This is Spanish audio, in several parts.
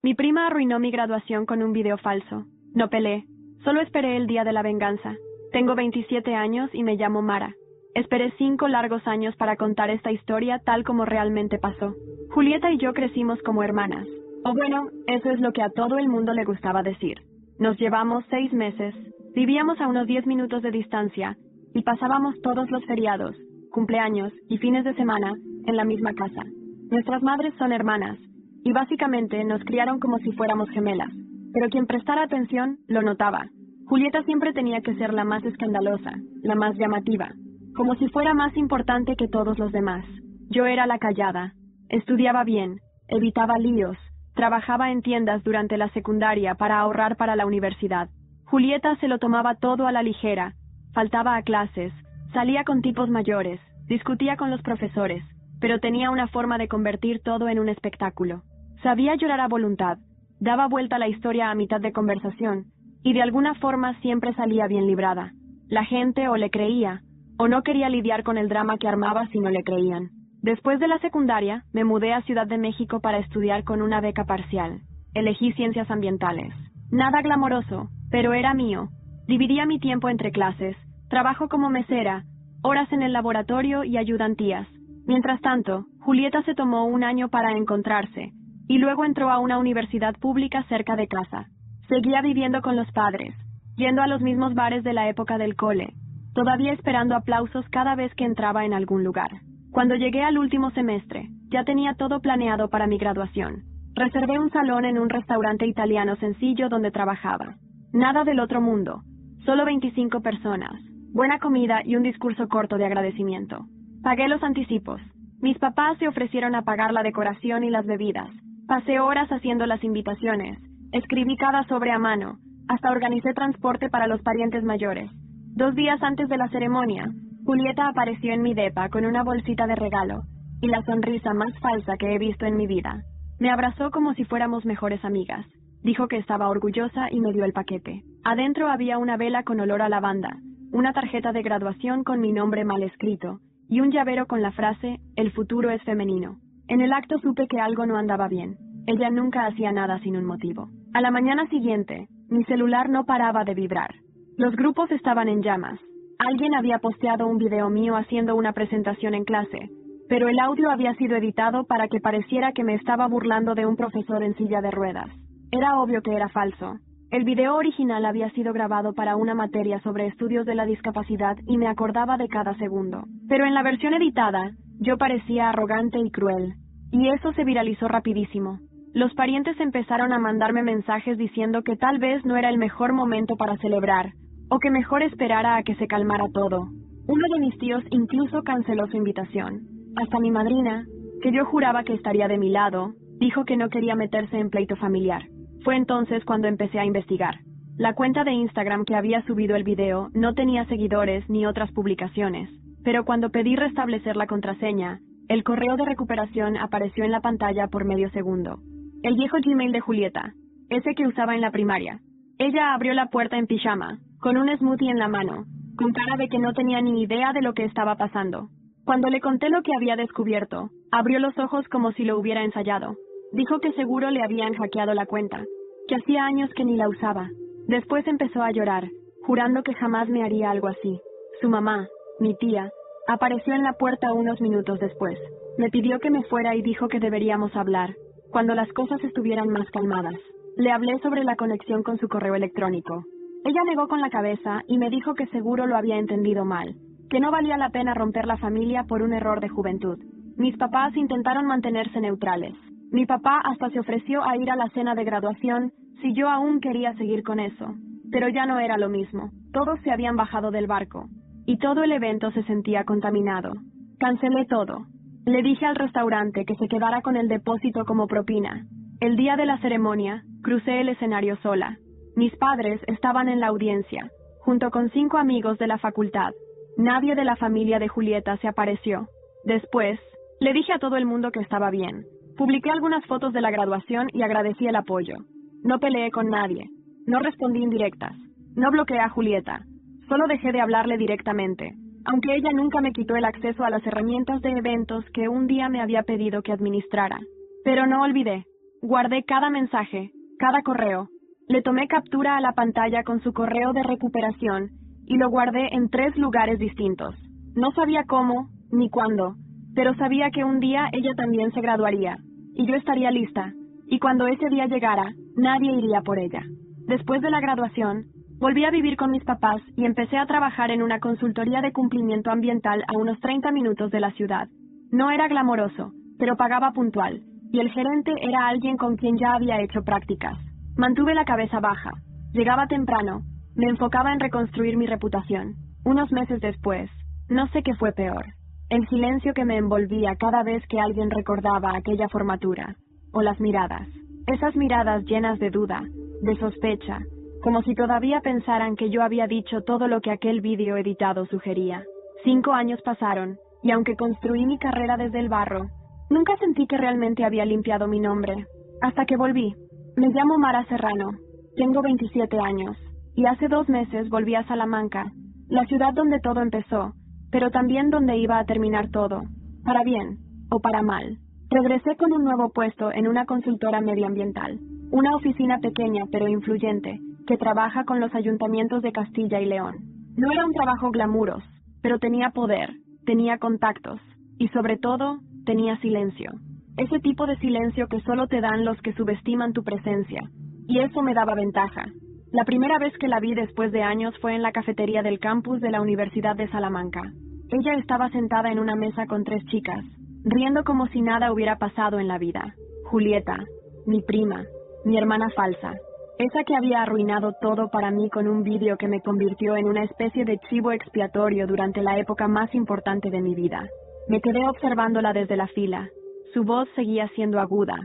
Mi prima arruinó mi graduación con un video falso. No peleé. Solo esperé el día de la venganza. Tengo 27 años y me llamo Mara. Esperé 5 largos años para contar esta historia tal como realmente pasó. Julieta y yo crecimos como hermanas. O bueno, eso es lo que a todo el mundo le gustaba decir. Nos llevamos 6 meses, vivíamos a unos 10 minutos de distancia y pasábamos todos los feriados, cumpleaños y fines de semana en la misma casa. Nuestras madres son hermanas y básicamente nos criaron como si fuéramos gemelas, pero quien prestara atención lo notaba. Julieta siempre tenía que ser la más escandalosa, la más llamativa, como si fuera más importante que todos los demás. Yo era la callada, estudiaba bien, evitaba líos, trabajaba en tiendas durante la secundaria para ahorrar para la universidad. Julieta se lo tomaba todo a la ligera, faltaba a clases, salía con tipos mayores, discutía con los profesores, pero tenía una forma de convertir todo en un espectáculo. Sabía llorar a voluntad, daba vuelta la historia a mitad de conversación, y de alguna forma siempre salía bien librada. La gente o le creía, o no quería lidiar con el drama que armaba si no le creían. Después de la secundaria, me mudé a Ciudad de México para estudiar con una beca parcial. Elegí ciencias ambientales. Nada glamoroso, pero era mío. Dividía mi tiempo entre clases, trabajo como mesera, horas en el laboratorio y ayudantías. Mientras tanto, Julieta se tomó un año para encontrarse, y luego entró a una universidad pública cerca de casa. Seguía viviendo con los padres, yendo a los mismos bares de la época del cole, todavía esperando aplausos cada vez que entraba en algún lugar. Cuando llegué al último semestre, ya tenía todo planeado para mi graduación. Reservé un salón en un restaurante italiano sencillo donde trabajaba. Nada del otro mundo, solo 25 personas, buena comida y un discurso corto de agradecimiento. Pagué los anticipos. Mis papás se ofrecieron a pagar la decoración y las bebidas. Pasé horas haciendo las invitaciones. Escribí cada sobre a mano. Hasta organicé transporte para los parientes mayores. 2 días antes de la ceremonia, Julieta apareció en mi depa con una bolsita de regalo y la sonrisa más falsa que he visto en mi vida. Me abrazó como si fuéramos mejores amigas. Dijo que estaba orgullosa y me dio el paquete. Adentro había una vela con olor a lavanda, una tarjeta de graduación con mi nombre mal escrito y un llavero con la frase «El futuro es femenino». En el acto supe que algo no andaba bien. Ella nunca hacía nada sin un motivo. A la mañana siguiente, mi celular no paraba de vibrar. Los grupos estaban en llamas. Alguien había posteado un video mío haciendo una presentación en clase, pero el audio había sido editado para que pareciera que me estaba burlando de un profesor en silla de ruedas. Era obvio que era falso. El video original había sido grabado para una materia sobre estudios de la discapacidad y me acordaba de cada segundo. Pero en la versión editada, yo parecía arrogante y cruel, y eso se viralizó rapidísimo. Los parientes empezaron a mandarme mensajes diciendo que tal vez no era el mejor momento para celebrar, o que mejor esperara a que se calmara todo. Uno de mis tíos incluso canceló su invitación. Hasta mi madrina, que yo juraba que estaría de mi lado, dijo que no quería meterse en pleito familiar. Fue entonces cuando empecé a investigar. La cuenta de Instagram que había subido el video no tenía seguidores ni otras publicaciones, pero cuando pedí restablecer la contraseña, el correo de recuperación apareció en la pantalla por medio segundo. El viejo Gmail de Julieta, ese que usaba en la primaria. Ella abrió la puerta en pijama, con un smoothie en la mano, con cara de que no tenía ni idea de lo que estaba pasando. Cuando le conté lo que había descubierto, abrió los ojos como si lo hubiera ensayado. Dijo que seguro le habían hackeado la cuenta, que hacía años que ni la usaba. Después empezó a llorar, jurando que jamás me haría algo así. Su mamá, mi tía, apareció en la puerta unos minutos después. Me pidió que me fuera y dijo que deberíamos hablar, cuando las cosas estuvieran más calmadas. Le hablé sobre la conexión con su correo electrónico. Ella negó con la cabeza y me dijo que seguro lo había entendido mal, que no valía la pena romper la familia por un error de juventud. Mis papás intentaron mantenerse neutrales. Mi papá hasta se ofreció a ir a la cena de graduación si yo aún quería seguir con eso. Pero ya no era lo mismo. Todos se habían bajado del barco, y todo el evento se sentía contaminado. Cancelé todo. Le dije al restaurante que se quedara con el depósito como propina. El día de la ceremonia, crucé el escenario sola. Mis padres estaban en la audiencia, junto con 5 amigos de la facultad. Nadie de la familia de Julieta se apareció. Después, le dije a todo el mundo que estaba bien. Publiqué algunas fotos de la graduación y agradecí el apoyo. No peleé con nadie. No respondí indirectas. No bloqueé a Julieta. Solo dejé de hablarle directamente, aunque ella nunca me quitó el acceso a las herramientas de eventos que un día me había pedido que administrara. Pero no olvidé. Guardé cada mensaje, cada correo. Le tomé captura a la pantalla con su correo de recuperación y lo guardé en 3 lugares distintos. No sabía cómo ni cuándo, pero sabía que un día ella también se graduaría y yo estaría lista, y cuando ese día llegara, nadie iría por ella. Después de la graduación, volví a vivir con mis papás y empecé a trabajar en una consultoría de cumplimiento ambiental a unos 30 minutos de la ciudad. No era glamoroso, pero pagaba puntual, y el gerente era alguien con quien ya había hecho prácticas. Mantuve la cabeza baja, llegaba temprano, me enfocaba en reconstruir mi reputación. Unos meses después, no sé qué fue peor, el silencio que me envolvía cada vez que alguien recordaba aquella formatura, o las miradas, esas miradas llenas de duda, de sospecha, como si todavía pensaran que yo había dicho todo lo que aquel vídeo editado sugería. 5 años pasaron, y aunque construí mi carrera desde el barro, nunca sentí que realmente había limpiado mi nombre, hasta que volví. Me llamo Mara Serrano, tengo 27 años, y hace 2 meses volví a Salamanca, la ciudad donde todo empezó, pero también donde iba a terminar todo, para bien o para mal. Regresé con un nuevo puesto en una consultora medioambiental, una oficina pequeña pero influyente, que trabaja con los ayuntamientos de Castilla y León. No era un trabajo glamuros, pero tenía poder, tenía contactos, y sobre todo, tenía silencio. Ese tipo de silencio que solo te dan los que subestiman tu presencia, y eso me daba ventaja. La primera vez que la vi después de años fue en la cafetería del campus de la Universidad de Salamanca. Ella estaba sentada en una mesa con 3 chicas, riendo como si nada hubiera pasado en la vida. Julieta, mi prima, mi hermana falsa, esa que había arruinado todo para mí con un vídeo que me convirtió en una especie de chivo expiatorio durante la época más importante de mi vida. Me quedé observándola desde la fila. Su voz seguía siendo aguda,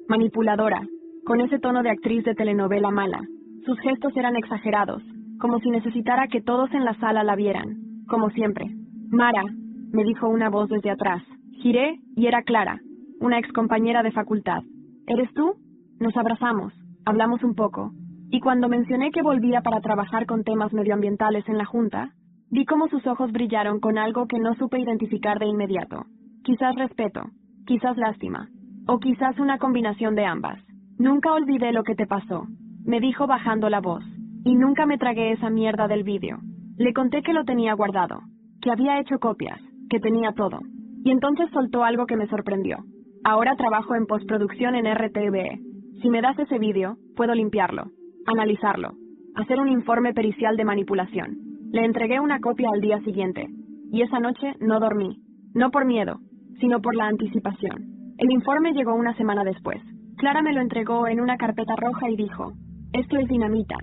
manipuladora, con ese tono de actriz de telenovela mala. Sus gestos eran exagerados, como si necesitara que todos en la sala la vieran, como siempre. Mara, me dijo una voz desde atrás. Giré y era Clara, una excompañera de facultad. ¿Eres tú? Nos abrazamos, hablamos un poco, y cuando mencioné que volvía para trabajar con temas medioambientales en la junta, vi cómo sus ojos brillaron con algo que no supe identificar de inmediato. Quizás respeto, quizás lástima, o quizás una combinación de ambas. Nunca olvidé lo que te pasó, me dijo bajando la voz, y nunca me tragué esa mierda del vídeo. Le conté que lo tenía guardado, que había hecho copias, que tenía todo, y entonces soltó algo que me sorprendió. Ahora trabajo en postproducción en RTVE. Si me das ese vídeo, puedo limpiarlo, analizarlo, hacer un informe pericial de manipulación. Le entregué una copia al día siguiente, y esa noche no dormí, no por miedo, sino por la anticipación. El informe llegó una semana después. Clara me lo entregó en una carpeta roja y dijo, esto es dinamita.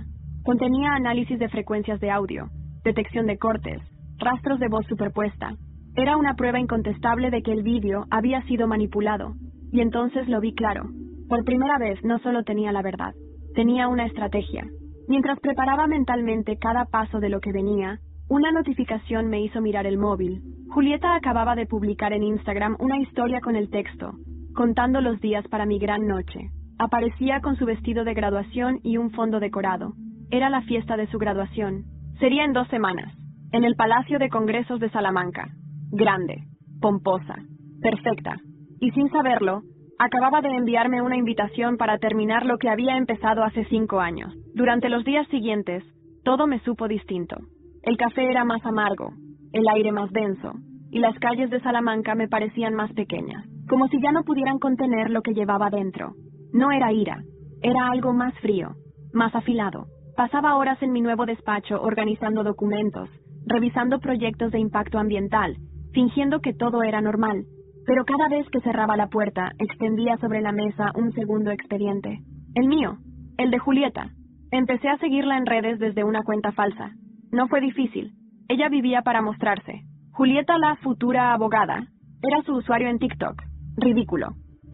Contenía análisis de frecuencias de audio, detección de cortes, rastros de voz superpuesta. Era una prueba incontestable de que el vídeo había sido manipulado, y entonces lo vi claro. Por primera vez no solo tenía la verdad, tenía una estrategia. Mientras preparaba mentalmente cada paso de lo que venía, una notificación me hizo mirar el móvil. Julieta acababa de publicar en Instagram una historia con el texto, contando los días para mi gran noche. Aparecía con su vestido de graduación y un fondo decorado. Era la fiesta de su graduación. Sería en 2 semanas, en el Palacio de Congresos de Salamanca. Grande, pomposa, perfecta. Y sin saberlo, acababa de enviarme una invitación para terminar lo que había empezado hace 5 años. Durante los días siguientes, todo me supo distinto. El café era más amargo, el aire más denso, y las calles de Salamanca me parecían más pequeñas, como si ya no pudieran contener lo que llevaba dentro. No era ira, era algo más frío, más afilado. Pasaba horas en mi nuevo despacho organizando documentos, revisando proyectos de impacto ambiental, fingiendo que todo era normal, pero cada vez que cerraba la puerta, extendía sobre la mesa un segundo expediente. El mío, el de Julieta. Empecé a seguirla en redes desde una cuenta falsa. No fue difícil. Ella vivía para mostrarse. Julieta, la futura abogada, era su usuario en TikTok. Ridículo.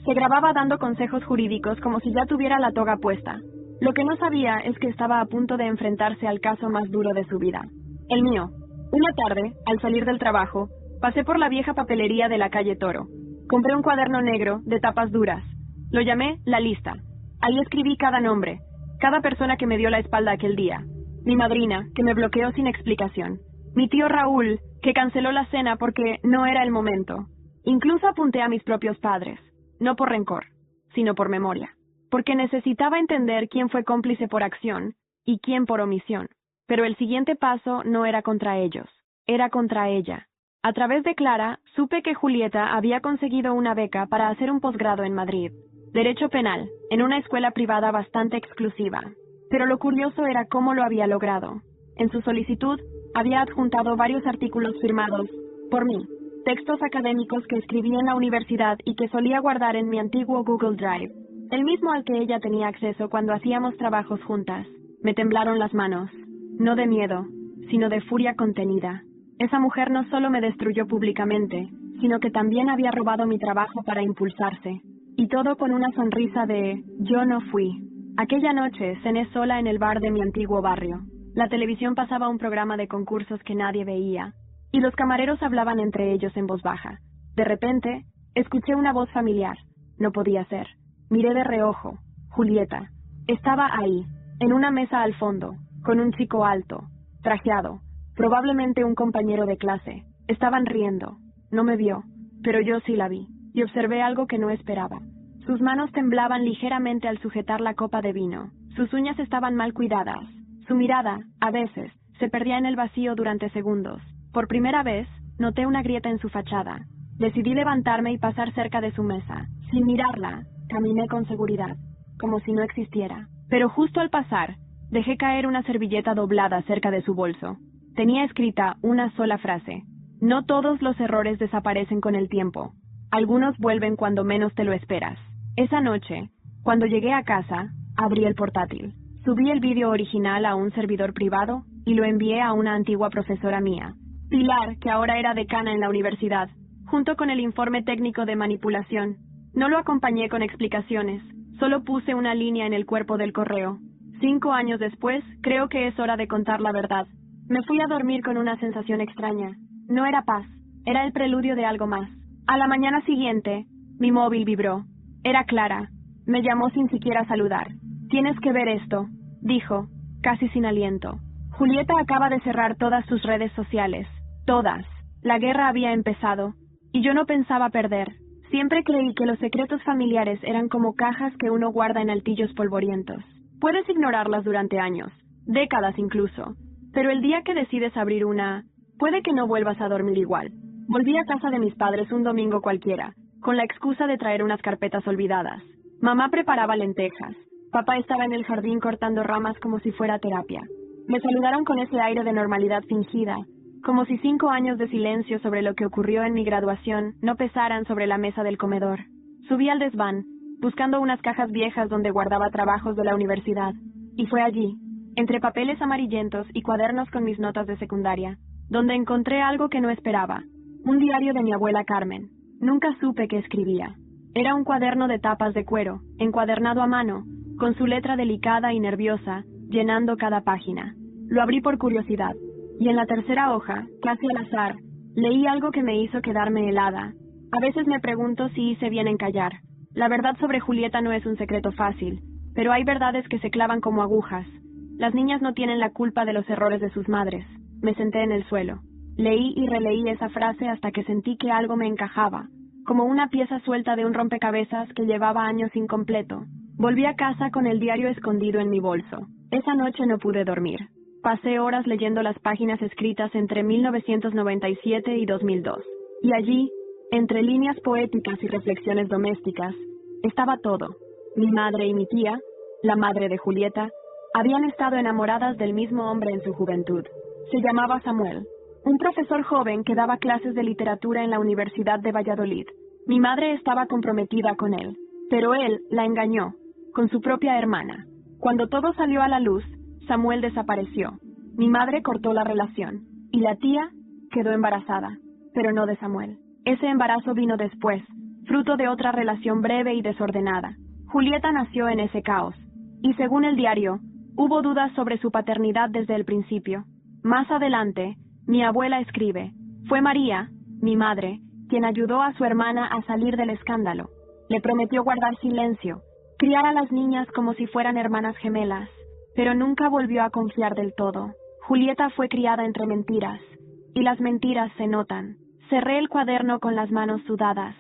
Se grababa dando consejos jurídicos como si ya tuviera la toga puesta. Lo que no sabía es que estaba a punto de enfrentarse al caso más duro de su vida. El mío. Una tarde, al salir del trabajo, pasé por la vieja papelería de la calle Toro. Compré un cuaderno negro de tapas duras. Lo llamé La Lista. Ahí escribí cada nombre, cada persona que me dio la espalda aquel día. Mi madrina, que me bloqueó sin explicación. Mi tío Raúl, que canceló la cena porque no era el momento. Incluso apunté a mis propios padres, no por rencor, sino por memoria. porque necesitaba entender quién fue cómplice por acción y quién por omisión. Pero el siguiente paso no era contra ellos, era contra ella. A través de Clara, supe que Julieta había conseguido una beca para hacer un posgrado en Madrid, Derecho Penal, en una escuela privada bastante exclusiva. Pero lo curioso era cómo lo había logrado. En su solicitud, había adjuntado varios artículos firmados por mí, textos académicos que escribí en la universidad y que solía guardar en mi antiguo Google Drive, el mismo al que ella tenía acceso cuando hacíamos trabajos juntas. Me temblaron las manos, no de miedo, sino de furia contenida. Esa mujer no solo me destruyó públicamente, sino que también había robado mi trabajo para impulsarse. Y todo con una sonrisa de «yo no fui». Aquella noche cené sola en el bar de mi antiguo barrio. La televisión pasaba un programa de concursos que nadie veía, y los camareros hablaban entre ellos en voz baja. De repente, escuché una voz familiar. No podía ser. Miré de reojo. Julieta. Estaba ahí, en una mesa al fondo, con un chico alto, trajeado, probablemente un compañero de clase. Estaban riendo. No me vio, pero yo sí la vi, y observé algo que no esperaba. Sus manos temblaban ligeramente al sujetar la copa de vino. Sus uñas estaban mal cuidadas. Su mirada, a veces, se perdía en el vacío durante segundos. Por primera vez, noté una grieta en su fachada. Decidí levantarme y pasar cerca de su mesa. Sin mirarla, caminé con seguridad, como si no existiera. Pero justo al pasar, dejé caer una servilleta doblada cerca de su bolso. Tenía escrita una sola frase. No todos los errores desaparecen con el tiempo. Algunos vuelven cuando menos te lo esperas. Esa noche, cuando llegué a casa, abrí el portátil. Subí el vídeo original a un servidor privado y lo envié a una antigua profesora mía, Pilar, que ahora era decana en la universidad, junto con el informe técnico de manipulación. No lo acompañé con explicaciones, solo puse una línea en el cuerpo del correo. 5 años después, creo que es hora de contar la verdad. Me fui a dormir con una sensación extraña. No era paz, era el preludio de algo más. A la mañana siguiente, mi móvil vibró. Era Clara. Me llamó sin siquiera saludar. «Tienes que ver esto», dijo, casi sin aliento. Julieta acaba de cerrar todas sus redes sociales. Todas. La guerra había empezado. Y yo no pensaba perder. Siempre creí que los secretos familiares eran como cajas que uno guarda en altillos polvorientos. Puedes ignorarlas durante años, décadas incluso. Pero el día que decides abrir una, puede que no vuelvas a dormir igual. Volví a casa de mis padres un domingo cualquiera, con la excusa de traer unas carpetas olvidadas. Mamá preparaba lentejas. Papá estaba en el jardín cortando ramas como si fuera terapia. Me saludaron con ese aire de normalidad fingida, como si 5 años de silencio sobre lo que ocurrió en mi graduación no pesaran sobre la mesa del comedor. Subí al desván, buscando unas cajas viejas donde guardaba trabajos de la universidad, y fue allí, entre papeles amarillentos y cuadernos con mis notas de secundaria, donde encontré algo que no esperaba, un diario de mi abuela Carmen. Nunca supe qué escribía. Era un cuaderno de tapas de cuero, encuadernado a mano, con su letra delicada y nerviosa, llenando cada página. Lo abrí por curiosidad, y en la tercera hoja, casi al azar, leí algo que me hizo quedarme helada. A veces me pregunto si hice bien en callar. La verdad sobre Julieta no es un secreto fácil, pero hay verdades que se clavan como agujas. Las niñas no tienen la culpa de los errores de sus madres. Me senté en el suelo. Leí y releí esa frase hasta que sentí que algo me encajaba, como una pieza suelta de un rompecabezas que llevaba años incompleto. Volví a casa con el diario escondido en mi bolso. Esa noche no pude dormir. Pasé horas leyendo las páginas escritas entre 1997 y 2002. Y allí, entre líneas poéticas y reflexiones domésticas, estaba todo. Mi madre y mi tía, la madre de Julieta, habían estado enamoradas del mismo hombre en su juventud. Se llamaba Samuel, un profesor joven que daba clases de literatura en la Universidad de Valladolid. Mi madre estaba comprometida con él, pero él la engañó, con su propia hermana. Cuando todo salió a la luz, Samuel desapareció. Mi madre cortó la relación, y la tía quedó embarazada, pero no de Samuel. Ese embarazo vino después, fruto de otra relación breve y desordenada. Julieta nació en ese caos, y según el diario, hubo dudas sobre su paternidad desde el principio. Más adelante, mi abuela escribe, fue María, mi madre, quien ayudó a su hermana a salir del escándalo. Le prometió guardar silencio, criar a las niñas como si fueran hermanas gemelas, pero nunca volvió a confiar del todo. Julieta fue criada entre mentiras, y las mentiras se notan. Cerré el cuaderno con las manos sudadas.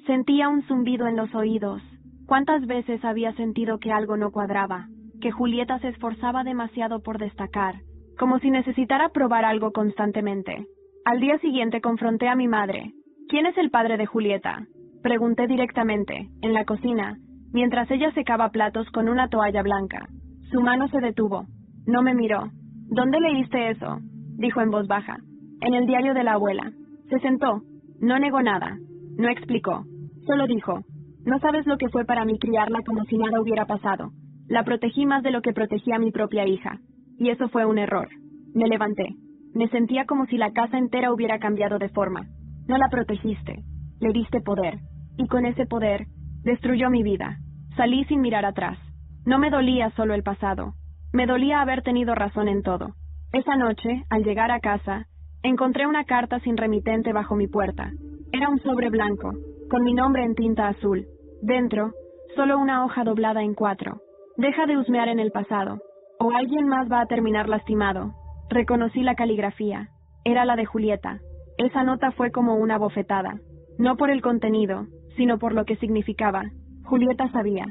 Sentía un zumbido en los oídos, ¿Cuántas veces había sentido que algo no cuadraba, que Julieta se esforzaba demasiado por destacar, como si necesitara probar algo constantemente? Al día siguiente confronté a mi madre. ¿Quién es el padre de Julieta?, pregunté directamente, en la cocina, mientras ella secaba platos con una toalla blanca. Su mano se detuvo. No me miró. ¿Dónde leíste eso?, dijo en voz baja. En el diario de la abuela. Se sentó. No negó nada. No explicó. Solo dijo: no sabes lo que fue para mí criarla como si nada hubiera pasado. La protegí más de lo que protegía a mi propia hija. Y eso fue un error. Me levanté. Me sentía como si la casa entera hubiera cambiado de forma. No la protegiste. Le diste poder. Y con ese poder, destruyó mi vida. Salí sin mirar atrás. No me dolía solo el pasado. Me dolía haber tenido razón en todo. Esa noche, al llegar a casa, encontré una carta sin remitente bajo mi puerta. Era un sobre blanco, con mi nombre en tinta azul. Dentro, solo una hoja doblada en 4. Deja de husmear en el pasado, o alguien más va a terminar lastimado. Reconocí la caligrafía. Era la de Julieta. Esa nota fue como una bofetada. No por el contenido, sino por lo que significaba. Julieta sabía.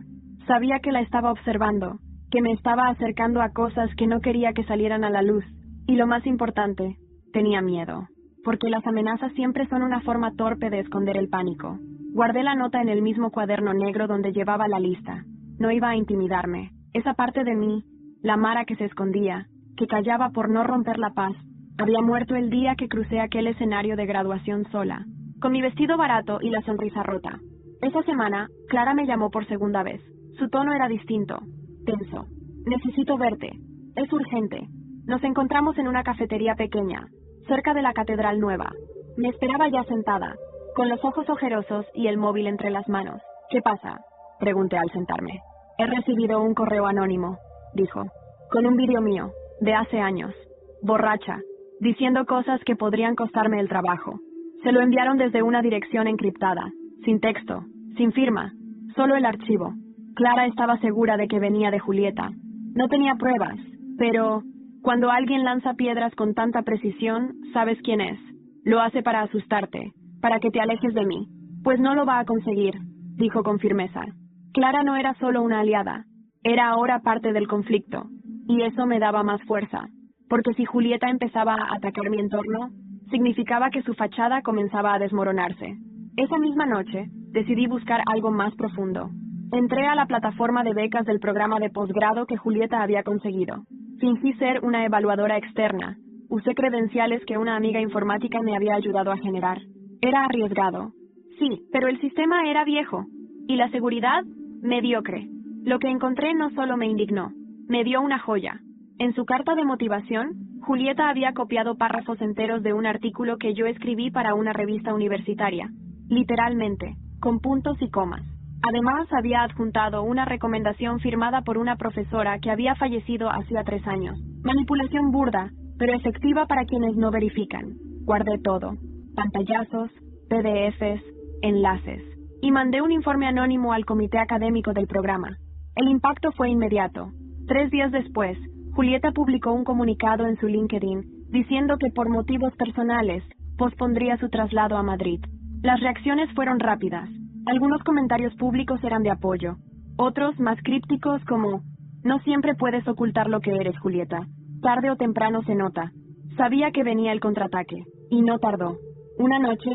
Sabía que la estaba observando, que me estaba acercando a cosas que no quería que salieran a la luz. Y lo más importante, tenía miedo. Porque las amenazas siempre son una forma torpe de esconder el pánico. Guardé la nota en el mismo cuaderno negro donde llevaba la lista. No iba a intimidarme. Esa parte de mí, la Mara que se escondía, que callaba por no romper la paz, había muerto el día que crucé aquel escenario de graduación sola, con mi vestido barato y la sonrisa rota. Esa semana, Clara me llamó por segunda vez. Su tono era distinto, tenso. Necesito verte. Es urgente. Nos encontramos en una cafetería pequeña, cerca de la Catedral Nueva. Me esperaba ya sentada, con los ojos ojerosos y el móvil entre las manos. ¿Qué pasa?, pregunté al sentarme. He recibido un correo anónimo, dijo, con un vídeo mío, de hace años, borracha, diciendo cosas que podrían costarme el trabajo. Se lo enviaron desde una dirección encriptada, sin texto, sin firma, solo el archivo. Clara estaba segura de que venía de Julieta. No tenía pruebas, pero cuando alguien lanza piedras con tanta precisión, sabes quién es. Lo hace para asustarte, para que te alejes de mí. Pues no lo va a conseguir, dijo con firmeza. Clara no era solo una aliada, era ahora parte del conflicto, y eso me daba más fuerza, porque si Julieta empezaba a atacar mi entorno, significaba que su fachada comenzaba a desmoronarse. Esa misma noche, decidí buscar algo más profundo. Entré a la plataforma de becas del programa de posgrado que Julieta había conseguido. Fingí ser una evaluadora externa. Usé credenciales que una amiga informática me había ayudado a generar. Era arriesgado. Sí, pero el sistema era viejo. Y la seguridad, mediocre. Lo que encontré no solo me indignó, me dio una joya. En su carta de motivación, Julieta había copiado párrafos enteros de un artículo que yo escribí para una revista universitaria. Literalmente, con puntos y comas. Además, había adjuntado una recomendación firmada por una profesora que había fallecido hacía 3 años. Manipulación burda, pero efectiva para quienes no verifican. Guardé todo. Pantallazos, PDFs, enlaces. Y mandé un informe anónimo al comité académico del programa. El impacto fue inmediato. 3 días después, Julieta publicó un comunicado en su LinkedIn diciendo que por motivos personales pospondría su traslado a Madrid. Las reacciones fueron rápidas. Algunos comentarios públicos eran de apoyo, otros más crípticos como: no siempre puedes ocultar lo que eres, Julieta. Tarde o temprano se nota. Sabía que venía el contraataque, y no tardó. Una noche,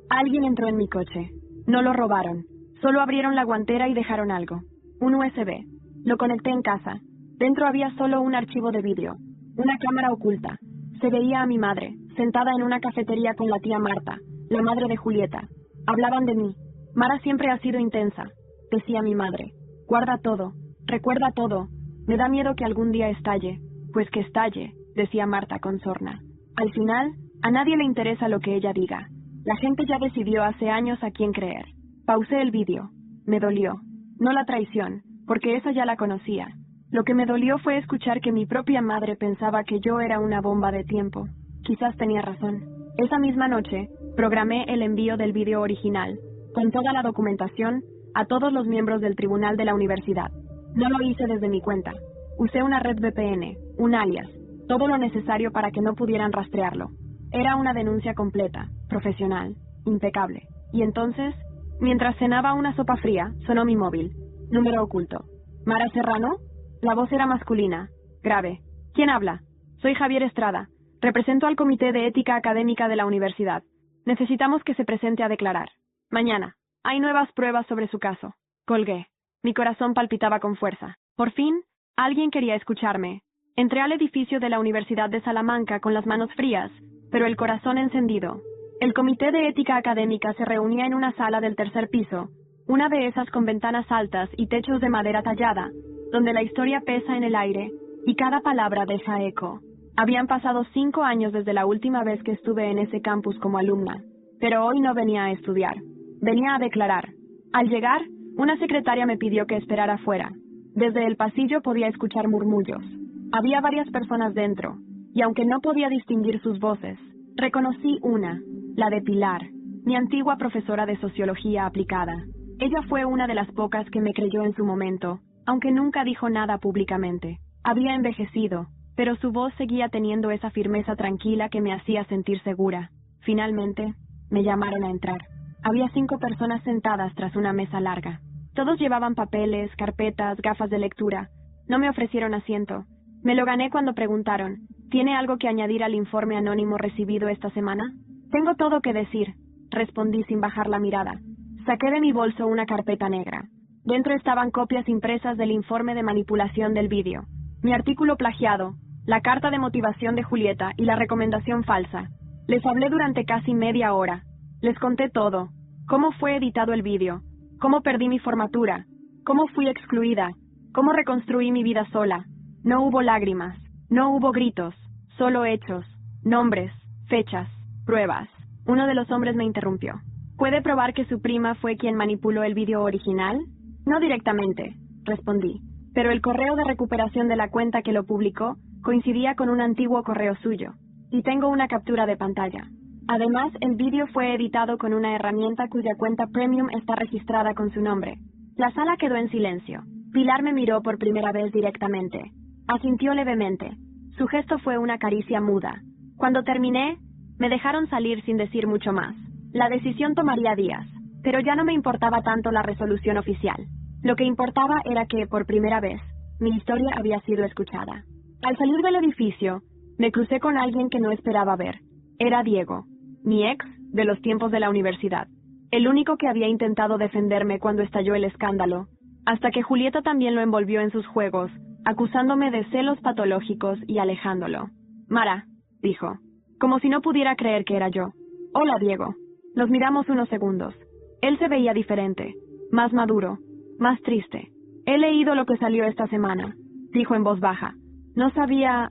alguien entró en mi coche. No lo robaron, solo abrieron la guantera y dejaron algo. Un USB. Lo conecté en casa. Dentro había solo un archivo de vídeo, una cámara oculta. Se veía a mi madre, sentada en una cafetería con la tía Marta, la madre de Julieta. Hablaban de mí. Mara siempre ha sido intensa, decía mi madre. Guarda todo, recuerda todo. Me da miedo que algún día estalle. Pues que estalle, decía Marta con sorna. Al final, a nadie le interesa lo que ella diga. La gente ya decidió hace años a quién creer. Pausé el vídeo. Me dolió. No la traición, porque esa ya la conocía. Lo que me dolió fue escuchar que mi propia madre pensaba que yo era una bomba de tiempo. Quizás tenía razón. Esa misma noche, programé el envío del vídeo original, con toda la documentación, a todos los miembros del tribunal de la universidad. No lo hice desde mi cuenta. Usé una red VPN, un alias, todo lo necesario para que no pudieran rastrearlo. Era una denuncia completa, profesional, impecable. Y entonces, mientras cenaba una sopa fría, sonó mi móvil. Número oculto. ¿Mara Serrano? La voz era masculina. Grave. ¿Quién habla? Soy Javier Estrada. Represento al Comité de Ética Académica de la Universidad. Necesitamos que se presente a declarar. Mañana. Hay nuevas pruebas sobre su caso. Colgué. Mi corazón palpitaba con fuerza. Por fin, alguien quería escucharme. Entré al edificio de la Universidad de Salamanca con las manos frías, pero el corazón encendido. El Comité de Ética Académica se reunía en una sala del tercer piso, una de esas con ventanas altas y techos de madera tallada, donde la historia pesa en el aire y cada palabra deja eco. Habían pasado 5 años desde la última vez que estuve en ese campus como alumna, pero hoy no venía a estudiar, venía a declarar. Al llegar, una secretaria me pidió que esperara afuera. Desde el pasillo podía escuchar murmullos. Había varias personas dentro, y aunque no podía distinguir sus voces, reconocí una, la de Pilar, mi antigua profesora de sociología aplicada. Ella fue una de las pocas que me creyó en su momento, aunque nunca dijo nada públicamente. Había envejecido, pero su voz seguía teniendo esa firmeza tranquila que me hacía sentir segura. Finalmente, me llamaron a entrar. Había 5 personas sentadas tras una mesa larga. Todos llevaban papeles, carpetas, gafas de lectura. No me ofrecieron asiento. Me lo gané cuando preguntaron, ¿tiene algo que añadir al informe anónimo recibido esta semana? Tengo todo que decir, respondí sin bajar la mirada. Saqué de mi bolso una carpeta negra. Dentro estaban copias impresas del informe de manipulación del vídeo, mi artículo plagiado, la carta de motivación de Julieta y la recomendación falsa. Les hablé durante casi media hora. Les conté todo. Cómo fue editado el vídeo, cómo perdí mi formatura, cómo fui excluida, cómo reconstruí mi vida sola. No hubo lágrimas, no hubo gritos, solo hechos, nombres, fechas, pruebas. Uno de los hombres me interrumpió. ¿Puede probar que su prima fue quien manipuló el vídeo original? No directamente, respondí, pero el correo de recuperación de la cuenta que lo publicó coincidía con un antiguo correo suyo, y tengo una captura de pantalla. Además, el vídeo fue editado con una herramienta cuya cuenta premium está registrada con su nombre. La sala quedó en silencio. Pilar me miró por primera vez directamente. Asintió levemente. Su gesto fue una caricia muda. Cuando terminé, me dejaron salir sin decir mucho más. La decisión tomaría días, pero ya no me importaba tanto la resolución oficial. Lo que importaba era que, por primera vez, mi historia había sido escuchada. Al salir del edificio, me crucé con alguien que no esperaba ver. Era Diego, mi ex de los tiempos de la universidad, el único que había intentado defenderme cuando estalló el escándalo, hasta que Julieta también lo envolvió en sus juegos, acusándome de celos patológicos y alejándolo. Mara, dijo, como si no pudiera creer que era yo. Hola, Diego. Nos miramos unos segundos. Él se veía diferente, más maduro, más triste. He leído lo que salió esta semana, dijo en voz baja. No sabía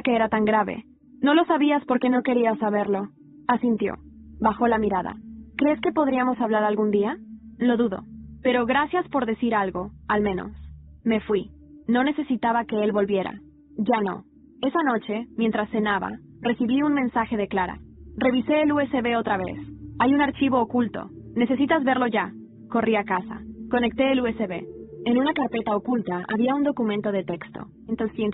que era tan grave. No lo sabías porque no querías saberlo. Asintió. Bajó la mirada. ¿Crees que podríamos hablar algún día? Lo dudo. Pero gracias por decir algo, al menos. Me fui. No necesitaba que él volviera. Ya no. Esa noche, mientras cenaba, recibí un mensaje de Clara. Revisé el USB otra vez. Hay un archivo oculto. Necesitas verlo ya. Corrí a casa. Conecté el USB. En una carpeta oculta había un documento de texto. Entonces,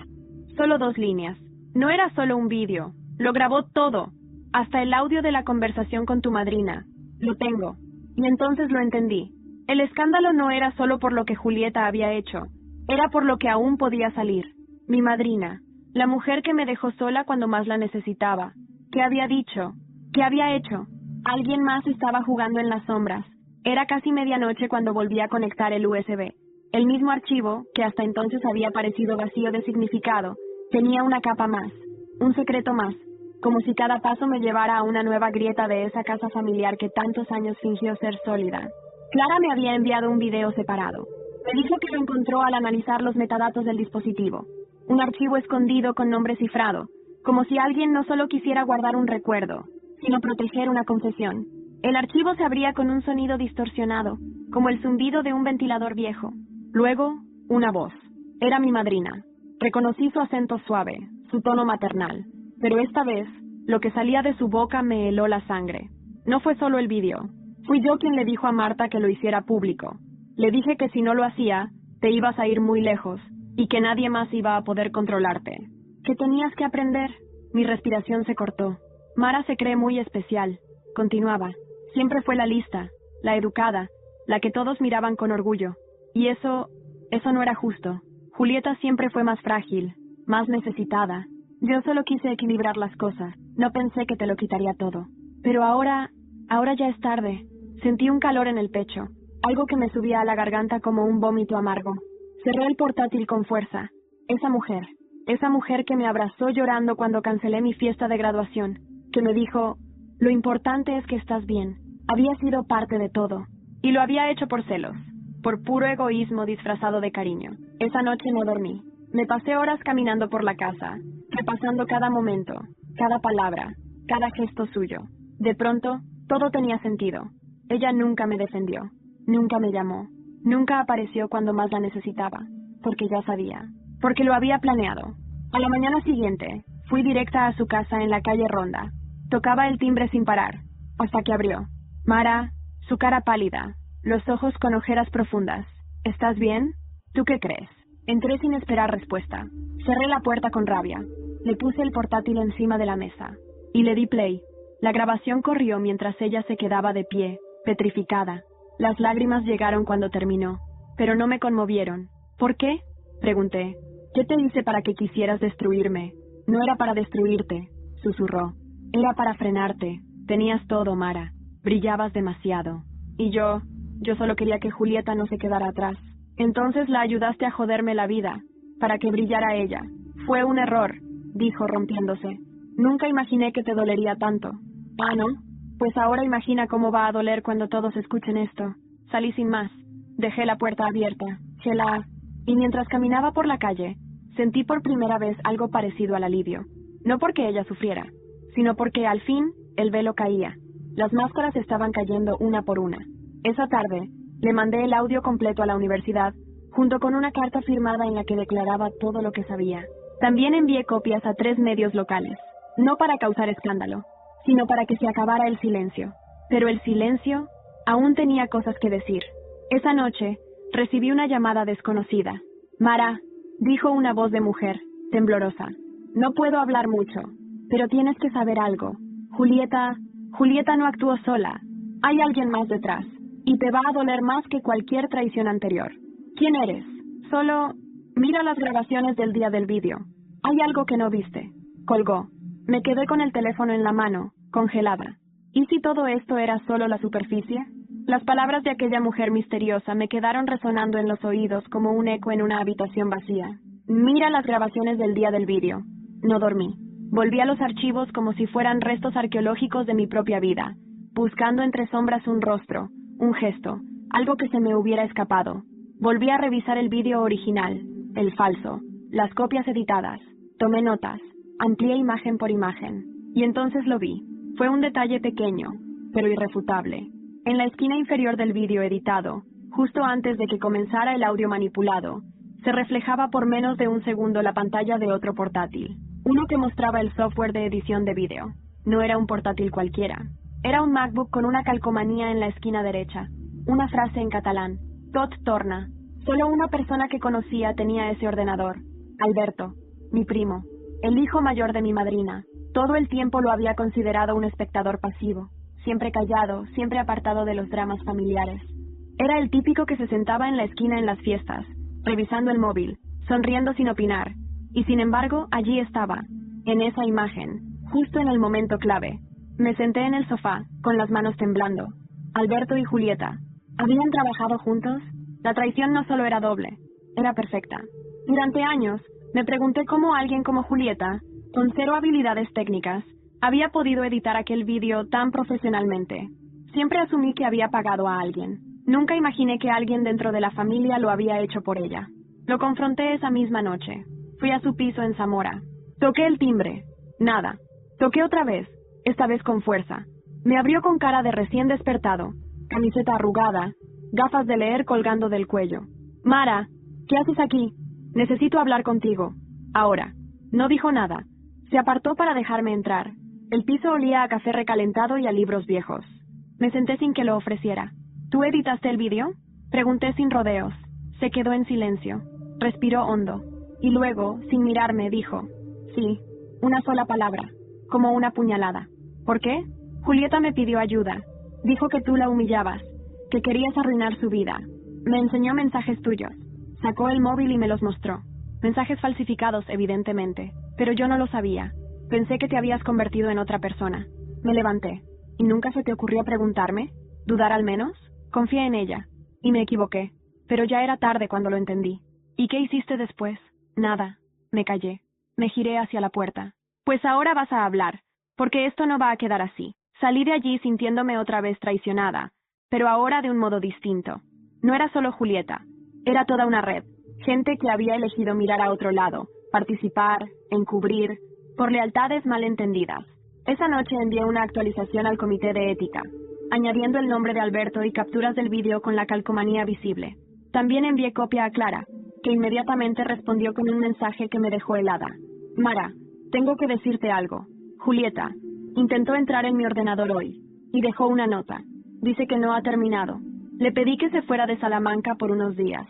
solo 2 líneas. No era solo un vídeo. Lo grabó todo. Hasta el audio de la conversación con tu madrina. Lo tengo. Y entonces lo entendí. El escándalo no era solo por lo que Julieta había hecho. Era por lo que aún podía salir. Mi madrina. La mujer que me dejó sola cuando más la necesitaba. ¿Qué había dicho? ¿Qué había hecho? Alguien más estaba jugando en las sombras. Era casi medianoche cuando volví a conectar el USB. El mismo archivo, que hasta entonces había parecido vacío de significado, tenía una capa más, un secreto más, como si cada paso me llevara a una nueva grieta de esa casa familiar que tantos años fingió ser sólida. Clara me había enviado un video separado. Me dijo que lo encontró al analizar los metadatos del dispositivo. Un archivo escondido con nombre cifrado, como si alguien no solo quisiera guardar un recuerdo, sino proteger una confesión. El archivo se abría con un sonido distorsionado, como el zumbido de un ventilador viejo. Luego, una voz. Era mi madrina. Reconocí su acento suave, su tono maternal, pero esta vez, lo que salía de su boca me heló la sangre. No fue solo el vídeo. Fui yo quien le dijo a Marta que lo hiciera público. Le dije que si no lo hacía, te ibas a ir muy lejos, y que nadie más iba a poder controlarte. ¿Qué tenías que aprender? Mi respiración se cortó. Mara se cree muy especial. Continuaba. Siempre fue la lista, la educada, la que todos miraban con orgullo. Y eso no era justo. Julieta siempre fue más frágil, más necesitada. Yo solo quise equilibrar las cosas. No pensé que te lo quitaría todo. Pero ahora ya es tarde. Sentí un calor en el pecho, algo que me subía a la garganta como un vómito amargo. Cerré el portátil con fuerza. Esa mujer que me abrazó llorando cuando cancelé mi fiesta de graduación, que me dijo, lo importante es que estás bien. Había sido parte de todo. Y lo había hecho por celos, por puro egoísmo disfrazado de cariño. Esa noche no dormí. Me pasé horas caminando por la casa, repasando cada momento, cada palabra, cada gesto suyo. De pronto, todo tenía sentido. Ella nunca me defendió, nunca me llamó, nunca apareció cuando más la necesitaba, porque ya sabía, porque lo había planeado. A la mañana siguiente, fui directa a su casa en la calle Ronda. Tocaba el timbre sin parar, hasta que abrió. Mara, su cara pálida, los ojos con ojeras profundas. ¿Estás bien? ¿Tú qué crees? Entré sin esperar respuesta. Cerré la puerta con rabia. Le puse el portátil encima de la mesa. Y le di play. La grabación corrió mientras ella se quedaba de pie, petrificada. Las lágrimas llegaron cuando terminó, pero no me conmovieron. ¿Por qué? Pregunté. ¿Qué te hice para que quisieras destruirme? No era para destruirte, susurró. Era para frenarte. Tenías todo, Mara. Brillabas demasiado. Y yo solo quería que Julieta no se quedara atrás. Entonces la ayudaste a joderme la vida, para que brillara ella. Fue un error, dijo rompiéndose. Nunca imaginé que te dolería tanto. Ah, ¿no? Pues ahora imagina cómo va a doler cuando todos escuchen esto. Salí sin más. Dejé la puerta abierta. Y mientras caminaba por la calle, sentí por primera vez algo parecido al alivio. No porque ella sufriera, sino porque al fin el velo caía. Las máscaras estaban cayendo una por una. Esa tarde, le mandé el audio completo a la universidad, junto con una carta firmada en la que declaraba todo lo que sabía. También envié copias a 3 medios locales, no para causar escándalo, sino para que se acabara el silencio. Pero el silencio aún tenía cosas que decir. Esa noche, recibí una llamada desconocida. Mara, dijo una voz de mujer, temblorosa. No puedo hablar mucho, pero tienes que saber algo. Julieta no actuó sola. Hay alguien más detrás, y te va a doler más que cualquier traición anterior. ¿Quién eres? Solo mira las grabaciones del día del vídeo. Hay algo que no viste. Colgó. Me quedé con el teléfono en la mano, congelada. ¿Y si todo esto era solo la superficie? Las palabras de aquella mujer misteriosa me quedaron resonando en los oídos como un eco en una habitación vacía. Mira las grabaciones del día del vídeo. No dormí. Volví a los archivos como si fueran restos arqueológicos de mi propia vida, buscando entre sombras un rostro, un gesto, algo que se me hubiera escapado. Volví a revisar el vídeo original, el falso, las copias editadas. Tomé notas, amplié imagen por imagen, y entonces lo vi. Fue un detalle pequeño, pero irrefutable. En la esquina inferior del vídeo editado, justo antes de que comenzara el audio manipulado, se reflejaba por menos de un segundo la pantalla de otro portátil, uno que mostraba el software de edición de vídeo. No era un portátil cualquiera. Era un MacBook con una calcomanía en la esquina derecha, una frase en catalán, Tot torna. Solo una persona que conocía tenía ese ordenador, Alberto, mi primo, el hijo mayor de mi madrina. Todo el tiempo lo había considerado un espectador pasivo, siempre callado, siempre apartado de los dramas familiares. Era el típico que se sentaba en la esquina en las fiestas, revisando el móvil, sonriendo sin opinar, y sin embargo allí estaba, en esa imagen, justo en el momento clave. Me senté en el sofá, con las manos temblando. Alberto y Julieta, ¿habían trabajado juntos? La traición no solo era doble, era perfecta. Durante años, me pregunté cómo alguien como Julieta, con 0 habilidades técnicas, había podido editar aquel vídeo tan profesionalmente. Siempre asumí que había pagado a alguien. Nunca imaginé que alguien dentro de la familia lo había hecho por ella. Lo confronté esa misma noche. Fui a su piso en Zamora. Toqué el timbre. Nada. Toqué otra vez, esta vez con fuerza. Me abrió con cara de recién despertado, camiseta arrugada, gafas de leer colgando del cuello. Mara, ¿qué haces aquí? Necesito hablar contigo. Ahora. No dijo nada. Se apartó para dejarme entrar. El piso olía a café recalentado y a libros viejos. Me senté sin que lo ofreciera. ¿Tú editaste el vídeo? Pregunté sin rodeos. Se quedó en silencio. Respiró hondo. Y luego, sin mirarme, dijo, sí, una sola palabra, como una puñalada. ¿Por qué? Julieta me pidió ayuda. Dijo que tú la humillabas, que querías arruinar su vida. Me enseñó mensajes tuyos. Sacó el móvil y me los mostró. Mensajes falsificados, evidentemente, pero yo no lo sabía. Pensé que te habías convertido en otra persona. Me levanté. ¿Y nunca se te ocurrió preguntarme? ¿Dudar al menos? Confié en ella. Y me equivoqué. Pero ya era tarde cuando lo entendí. ¿Y qué hiciste después? Nada. Me callé. Me giré hacia la puerta. Pues ahora vas a hablar, porque esto no va a quedar así. Salí de allí sintiéndome otra vez traicionada, pero ahora de un modo distinto. No era solo Julieta, era toda una red. Gente que había elegido mirar a otro lado, participar, encubrir, por lealtades malentendidas. Esa noche envié una actualización al comité de ética, añadiendo el nombre de Alberto y capturas del vídeo con la calcomanía visible. También envié copia a Clara, que inmediatamente respondió con un mensaje que me dejó helada. Mara, tengo que decirte algo. Julieta intentó entrar en mi ordenador hoy, y dejó una nota. Dice que no ha terminado. Le pedí que se fuera de Salamanca por unos días.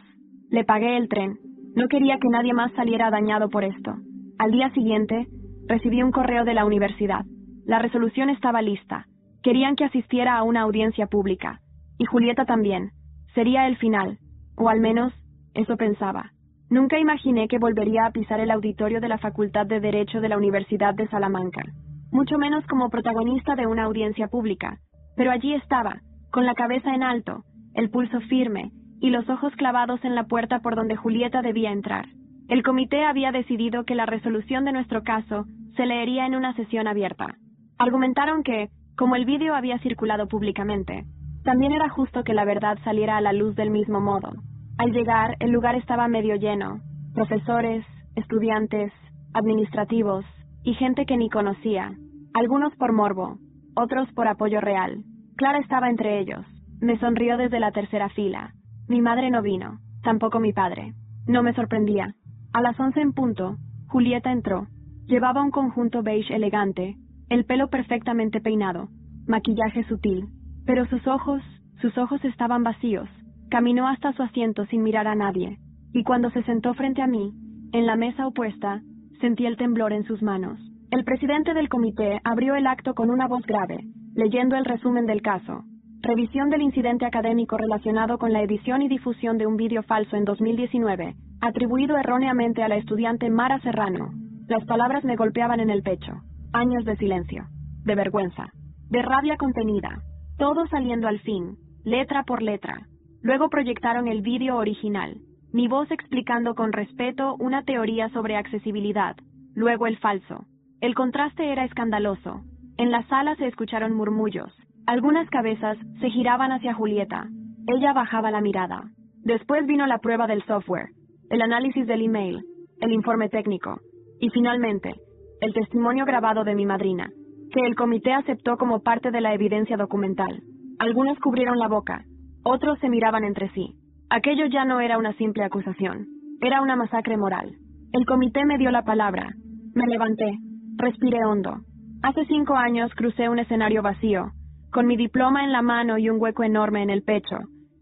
Le pagué el tren. No quería que nadie más saliera dañado por esto. Al día siguiente, recibí un correo de la universidad. La resolución estaba lista. Querían que asistiera a una audiencia pública. Y Julieta también. Sería el final. O al menos, eso pensaba. Nunca imaginé que volvería a pisar el auditorio de la Facultad de Derecho de la Universidad de Salamanca. Mucho menos como protagonista de una audiencia pública. Pero allí estaba, con la cabeza en alto, el pulso firme, y los ojos clavados en la puerta por donde Julieta debía entrar. El comité había decidido que la resolución de nuestro caso se leería en una sesión abierta. Argumentaron que, como el vídeo había circulado públicamente, también era justo que la verdad saliera a la luz del mismo modo. Al llegar, el lugar estaba medio lleno, profesores, estudiantes, administrativos y gente que ni conocía, algunos por morbo, otros por apoyo real. Clara estaba entre ellos. Me sonrió desde la tercera fila. Mi madre no vino, tampoco mi padre. No me sorprendía. A las 11 en punto, Julieta entró. Llevaba un conjunto beige elegante, el pelo perfectamente peinado, maquillaje sutil, pero sus ojos estaban vacíos. Caminó hasta su asiento sin mirar a nadie, y cuando se sentó frente a mí, en la mesa opuesta, sentí el temblor en sus manos. El presidente del comité abrió el acto con una voz grave, leyendo el resumen del caso. Revisión del incidente académico relacionado con la edición y difusión de un vídeo falso en 2019, atribuido erróneamente a la estudiante Mara Serrano. Las palabras me golpeaban en el pecho. Años de silencio, de vergüenza, de rabia contenida, todo saliendo al fin, letra por letra. Luego proyectaron el vídeo original, mi voz explicando con respeto una teoría sobre accesibilidad, luego el falso. El contraste era escandaloso. En la sala se escucharon murmullos. Algunas cabezas se giraban hacia Julieta. Ella bajaba la mirada. Después vino la prueba del software, el análisis del email, el informe técnico, y finalmente, el testimonio grabado de mi madrina, que el comité aceptó como parte de la evidencia documental. Algunos cubrieron la boca, otros se miraban entre sí. Aquello ya no era una simple acusación, era una masacre moral. El comité me dio la palabra. Me levanté, respiré hondo. Hace 5 años crucé un escenario vacío, con mi diploma en la mano y un hueco enorme en el pecho.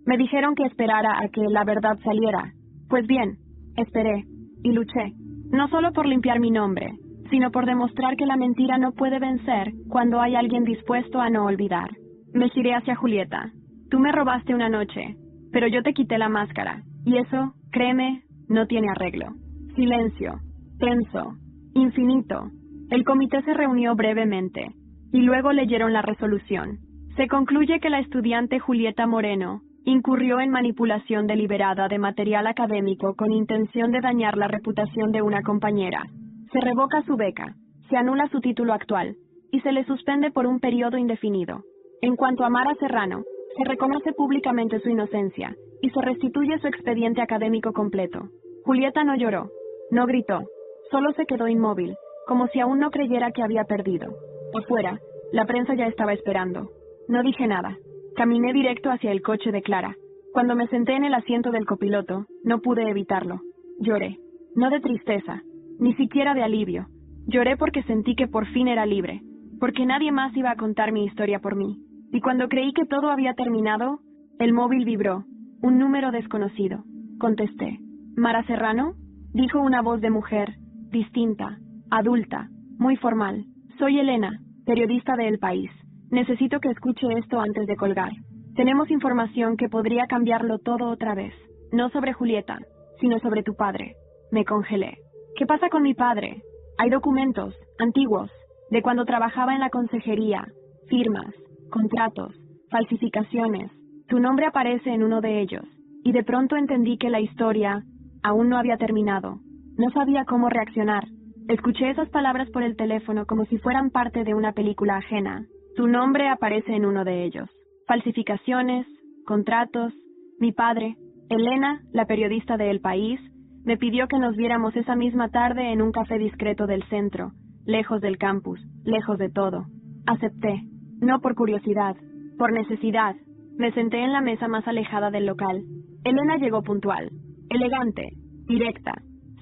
Me dijeron que esperara a que la verdad saliera. Pues bien, esperé y luché, no solo por limpiar mi nombre, sino por demostrar que la mentira no puede vencer cuando hay alguien dispuesto a no olvidar. Me giré hacia Julieta. Tú me robaste una noche, pero yo te quité la máscara, y eso, créeme, no tiene arreglo. Silencio, tenso, infinito. El comité se reunió brevemente, y luego leyeron la resolución. Se concluye que la estudiante Julieta Moreno incurrió en manipulación deliberada de material académico con intención de dañar la reputación de una compañera. Se revoca su beca, se anula su título actual, y se le suspende por un periodo indefinido. En cuanto a Mara Serrano, se reconoce públicamente su inocencia, y se restituye su expediente académico completo. Julieta no lloró, no gritó, solo se quedó inmóvil, como si aún no creyera que había perdido. Afuera, la prensa ya estaba esperando. No dije nada. Caminé directo hacia el coche de Clara. Cuando me senté en el asiento del copiloto, no pude evitarlo. Lloré. No de tristeza, ni siquiera de alivio. Lloré porque sentí que por fin era libre, porque nadie más iba a contar mi historia por mí. Y cuando creí que todo había terminado, el móvil vibró. Un número desconocido. Contesté. ¿Mara Serrano? Dijo una voz de mujer, distinta, adulta, muy formal. Soy Elena, periodista de El País. Necesito que escuche esto antes de colgar. Tenemos información que podría cambiarlo todo otra vez. No sobre Julieta, sino sobre tu padre. Me congelé. ¿Qué pasa con mi padre? Hay documentos, antiguos, de cuando trabajaba en la consejería, firmas, contratos, falsificaciones. Tu nombre aparece en uno de ellos. Y de pronto entendí que la historia aún no había terminado. No sabía cómo reaccionar. Escuché esas palabras por el teléfono como si fueran parte de una película ajena. Tu nombre aparece en uno de ellos. Falsificaciones, contratos, mi padre, Elena, la periodista de El País, me pidió que nos viéramos esa misma tarde en un café discreto del centro, lejos del campus, lejos de todo. Acepté, no por curiosidad, por necesidad. Me senté en la mesa más alejada del local. Elena llegó puntual, elegante, directa.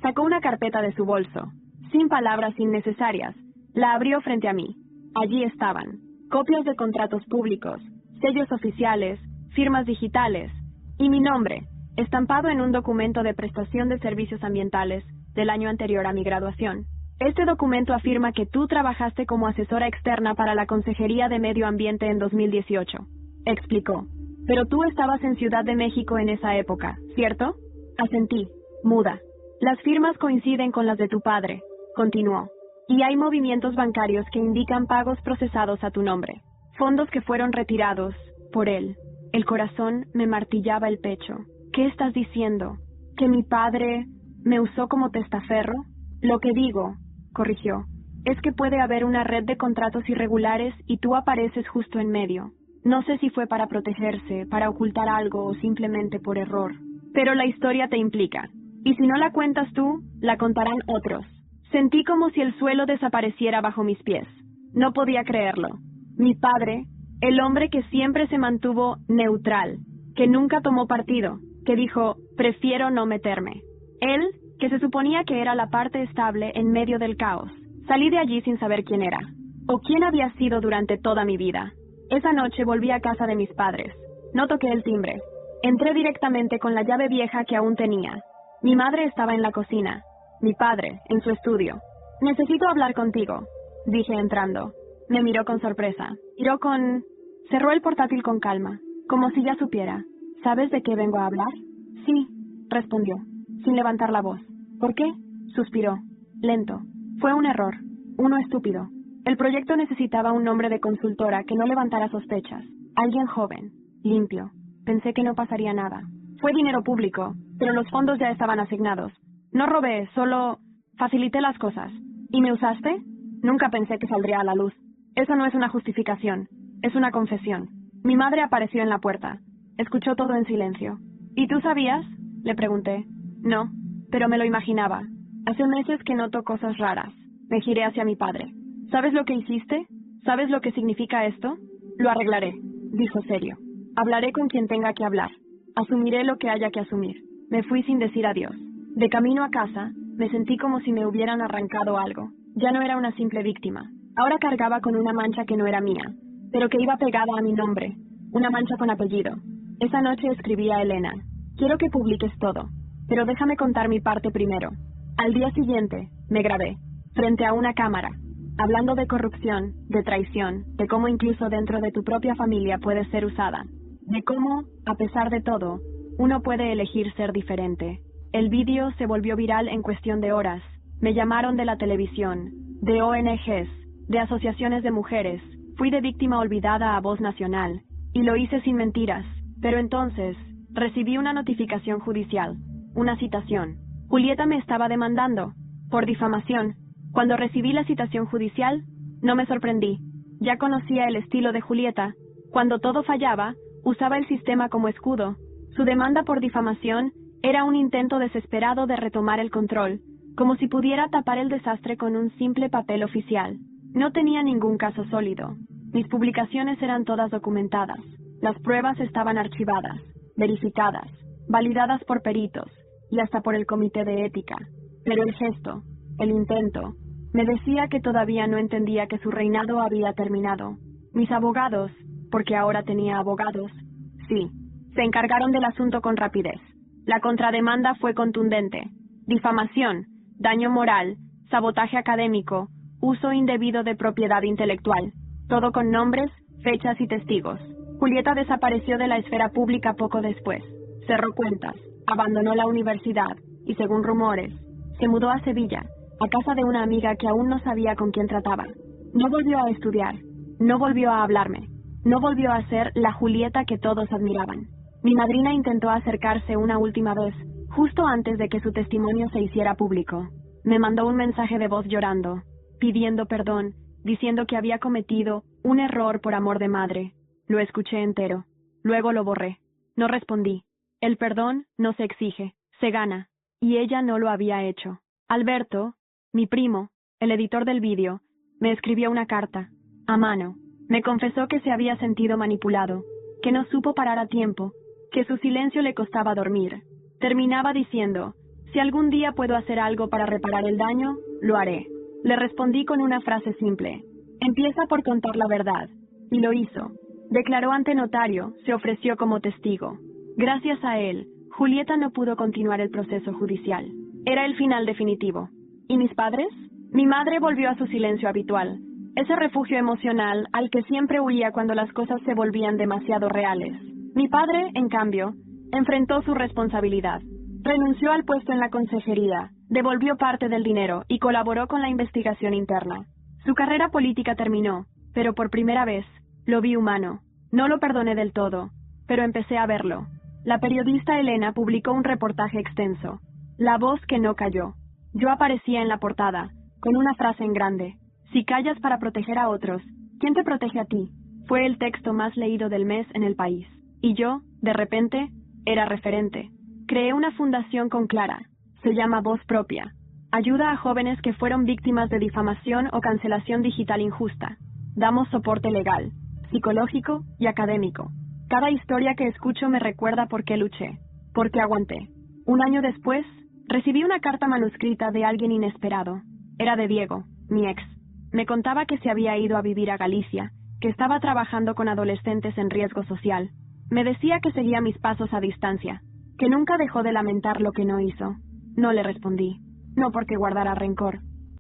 Sacó una carpeta de su bolso, sin palabras innecesarias. La abrió frente a mí. Allí estaban, copias de contratos públicos, sellos oficiales, firmas digitales, y mi nombre, estampado en un documento de prestación de servicios ambientales del año anterior a mi graduación. Este documento afirma que tú trabajaste como asesora externa para la Consejería de Medio Ambiente en 2018, explicó. Pero tú estabas en Ciudad de México en esa época, ¿cierto? Asentí, muda. Las firmas coinciden con las de tu padre, continuó. Y hay movimientos bancarios que indican pagos procesados a tu nombre. Fondos que fueron retirados por él. El corazón me martillaba el pecho. ¿Qué estás diciendo? ¿Que mi padre me usó como testaferro? Lo que digo, corrigió, es que puede haber una red de contratos irregulares y tú apareces justo en medio. No sé si fue para protegerse, para ocultar algo o simplemente por error. Pero la historia te implica. Y si no la cuentas tú, la contarán otros. Sentí como si el suelo desapareciera bajo mis pies. No podía creerlo. Mi padre, el hombre que siempre se mantuvo neutral, que nunca tomó partido, que dijo, prefiero no meterme. Él, que se suponía que era la parte estable en medio del caos. Salí de allí sin saber quién era, o quién había sido durante toda mi vida. Esa noche volví a casa de mis padres. No toqué el timbre. Entré directamente con la llave vieja que aún tenía. Mi madre estaba en la cocina, mi padre en su estudio. Necesito hablar contigo, dije entrando. Me miró con sorpresa. Cerró el portátil con calma, como si ya supiera. ¿Sabes de qué vengo a hablar? Sí, respondió, sin levantar la voz. ¿Por qué? Suspiró. Lento. Fue un error. Uno estúpido. El proyecto necesitaba un nombre de consultora que no levantara sospechas. Alguien joven, limpio. Pensé que no pasaría nada. Fue dinero público, pero los fondos ya estaban asignados. No robé, solo facilité las cosas. ¿Y me usaste? Nunca pensé que saldría a la luz. Eso no es una justificación, es una confesión. Mi madre apareció en la puerta. Escuchó todo en silencio. ¿Y tú sabías? Le pregunté. No, pero me lo imaginaba. Hace meses que noto cosas raras. Me giré hacia mi padre. ¿Sabes lo que hiciste? ¿Sabes lo que significa esto? Lo arreglaré, dijo serio. Hablaré con quien tenga que hablar. Asumiré lo que haya que asumir. Me fui sin decir adiós. De camino a casa, me sentí como si me hubieran arrancado algo. Ya no era una simple víctima. Ahora cargaba con una mancha que no era mía, pero que iba pegada a mi nombre. Una mancha con apellido. Esa noche escribí a Elena. Quiero que publiques todo, pero déjame contar mi parte primero. Al día siguiente, me grabé, frente a una cámara, hablando de corrupción, de traición, de cómo incluso dentro de tu propia familia puedes ser usada, de cómo, a pesar de todo, uno puede elegir ser diferente. El vídeo se volvió viral en cuestión de horas. Me llamaron de la televisión, de ONGs, de asociaciones de mujeres. Fui de víctima olvidada a voz nacional, y lo hice sin mentiras. Pero entonces, recibí una notificación judicial, una citación. Julieta me estaba demandando, por difamación. Cuando recibí la citación judicial, no me sorprendí. Ya conocía el estilo de Julieta. Cuando todo fallaba, usaba el sistema como escudo. Su demanda por difamación era un intento desesperado de retomar el control, como si pudiera tapar el desastre con un simple papel oficial. No tenía ningún caso sólido. Mis publicaciones eran todas documentadas. Las pruebas estaban archivadas, verificadas, validadas por peritos y hasta por el comité de ética. Pero el gesto, el intento, me decía que todavía no entendía que su reinado había terminado. Mis abogados, porque ahora tenía abogados, sí, se encargaron del asunto con rapidez. La contrademanda fue contundente. Difamación, daño moral, sabotaje académico, uso indebido de propiedad intelectual. Todo con nombres, fechas y testigos. Julieta desapareció de la esfera pública poco después. Cerró cuentas, abandonó la universidad y, según rumores, se mudó a Sevilla, a casa de una amiga que aún no sabía con quién trataba. No volvió a estudiar, no volvió a hablarme, no volvió a ser la Julieta que todos admiraban. Mi madrina intentó acercarse una última vez, justo antes de que su testimonio se hiciera público. Me mandó un mensaje de voz llorando, pidiendo perdón, diciendo que había cometido un error por amor de madre. Lo escuché entero. Luego lo borré. No respondí. El perdón no se exige, se gana. Y ella no lo había hecho. Alberto, mi primo, el editor del vídeo, me escribió una carta, a mano. Me confesó que se había sentido manipulado, que no supo parar a tiempo, que su silencio le costaba dormir. Terminaba diciendo, si algún día puedo hacer algo para reparar el daño, lo haré. Le respondí con una frase simple. Empieza por contar la verdad. Y lo hizo. Declaró ante notario, se ofreció como testigo. Gracias a él, Julieta no pudo continuar el proceso judicial. Era el final definitivo. ¿Y mis padres? Mi madre volvió a su silencio habitual, ese refugio emocional al que siempre huía cuando las cosas se volvían demasiado reales. Mi padre, en cambio, enfrentó su responsabilidad. Renunció al puesto en la consejería, devolvió parte del dinero y colaboró con la investigación interna. Su carrera política terminó, pero por primera vez, lo vi humano. No lo perdoné del todo, pero empecé a verlo. La periodista Elena publicó un reportaje extenso. La voz que no cayó. Yo aparecía en la portada, con una frase en grande. Si callas para proteger a otros, ¿quién te protege a ti? Fue el texto más leído del mes en el país. Y yo, de repente, era referente. Creé una fundación con Clara. Se llama Voz Propia. Ayuda a jóvenes que fueron víctimas de difamación o cancelación digital injusta. Damos soporte legal, psicológico y académico. Cada historia que escucho me recuerda por qué luché, por qué aguanté. Un año después, recibí una carta manuscrita de alguien inesperado. Era de Diego, mi ex. Me contaba que se había ido a vivir a Galicia, que estaba trabajando con adolescentes en riesgo social. Me decía que seguía mis pasos a distancia, que nunca dejó de lamentar lo que no hizo. No le respondí, no porque guardara rencor,